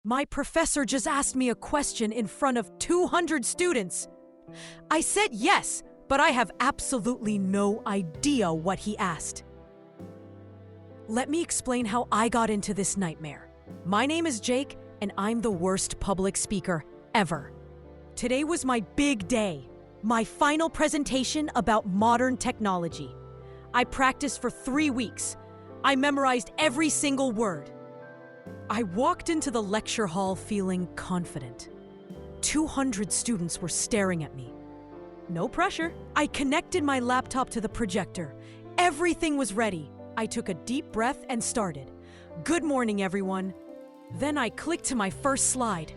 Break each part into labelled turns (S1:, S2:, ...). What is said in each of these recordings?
S1: My professor just asked me a question in front of 200 students. I said yes, but I have absolutely no idea what he asked. Let me explain how I got into this nightmare. My name is Jake, and I'm the worst public speaker ever. Today was my big day, my final presentation about modern technology. I practiced for 3 weeks. I memorized every single word. I walked into the lecture hall feeling confident. 200 students were staring at me. No pressure. I connected my laptop to the projector. Everything was ready. I took a deep breath and started. Good morning, everyone. Then I clicked to my first slide.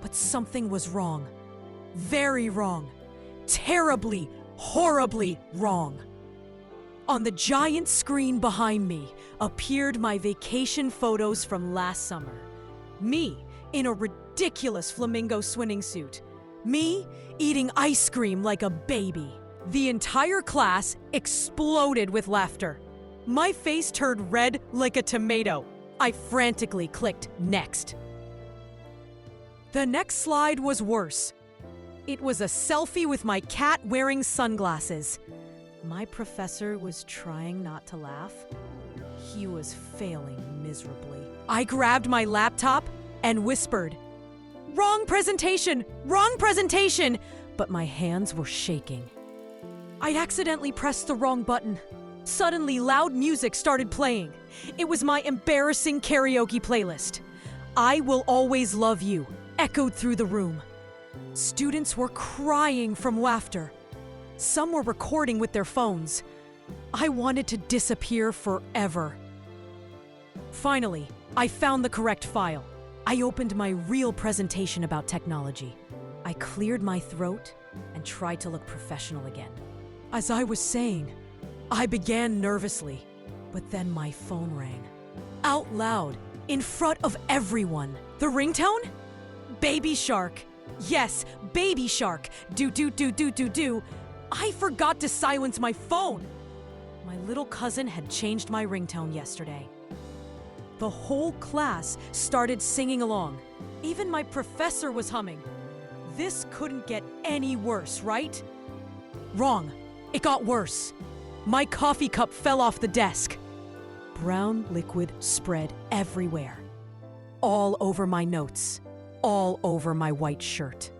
S1: But something was wrong. Very wrong. Terribly, horribly wrong. On the giant screen behind me appeared my vacation photos from last summer. Me in a ridiculous flamingo swimming suit. Me eating ice cream like a baby. The entire class exploded with laughter. My face turned red like a tomato. I frantically clicked next. The next slide was worse. It was a selfie with my cat wearing sunglasses. My professor was trying not to laugh. He was failing miserably. I grabbed my laptop and whispered, "Wrong presentation! Wrong presentation!" But my hands were shaking. I accidentally pressed the wrong button. Suddenly, loud music started playing. It was my embarrassing karaoke playlist. "I Will Always Love You" echoed through the room. Students were crying from laughter. Some were recording with their phones. I wanted to disappear forever. Finally, I found the correct file. I opened my real presentation about technology. I cleared my throat and tried to look professional again. As I was saying, I began nervously, but then my phone rang. Out loud, in front of everyone. The ringtone? Baby Shark. Yes, Baby Shark. Do. I forgot to silence my phone. My little cousin had changed my ringtone yesterday. The whole class started singing along. Even my professor was humming. This couldn't get any worse, right? Wrong. It got worse. My coffee cup fell off the desk. Brown liquid spread everywhere. All over my notes. All over my white shirt.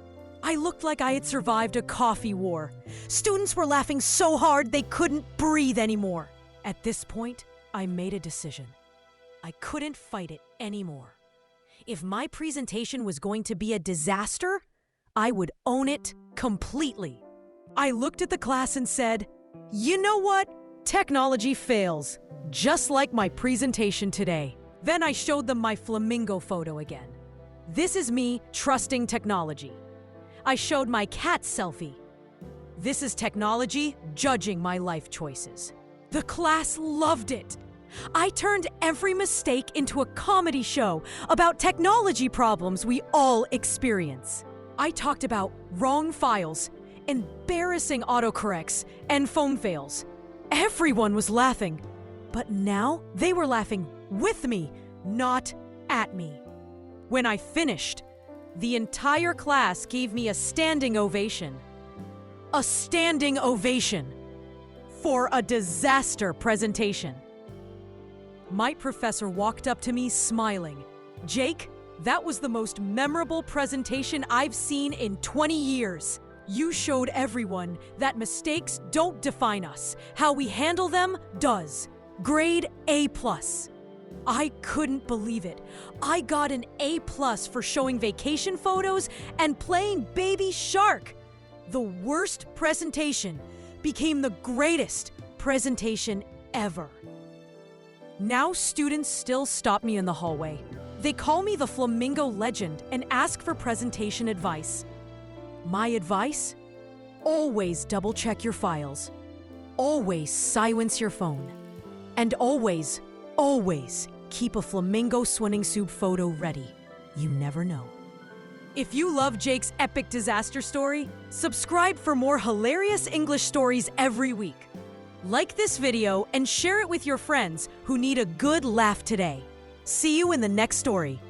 S1: I looked like I had survived a coffee war. Students were laughing so hard they couldn't breathe anymore. At this point, I made a decision. I couldn't fight it anymore. If my presentation was going to be a disaster, I would own it completely. I looked at the class and said, "You know what? Technology fails, just like my presentation today." Then I showed them my flamingo photo again. This is me trusting technology. I showed my cat selfie. This is technology judging my life choices. The class loved it. I turned every mistake into a comedy show about technology problems we all experience. I talked about wrong files, embarrassing autocorrects, and phone fails. Everyone was laughing, but now they were laughing with me, not at me. When I finished, the entire class gave me a standing ovation. A standing ovation for a disaster presentation. My professor walked up to me smiling. "Jake, that was the most memorable presentation I've seen in 20 years. You showed everyone that mistakes don't define us. How we handle them does. Grade A+. I couldn't believe it. I got an A+ for showing vacation photos and playing Baby Shark. The worst presentation became the greatest presentation ever. Now students still stop me in the hallway. They call me the Flamingo Legend and ask for presentation advice. My advice? Always double-check your files. Always silence your phone. And always keep a flamingo swimming suit photo ready. You never know. If you love Jake's epic disaster story, subscribe for more hilarious English stories every week. Like this video and share it with your friends who need a good laugh today. See you in the next story.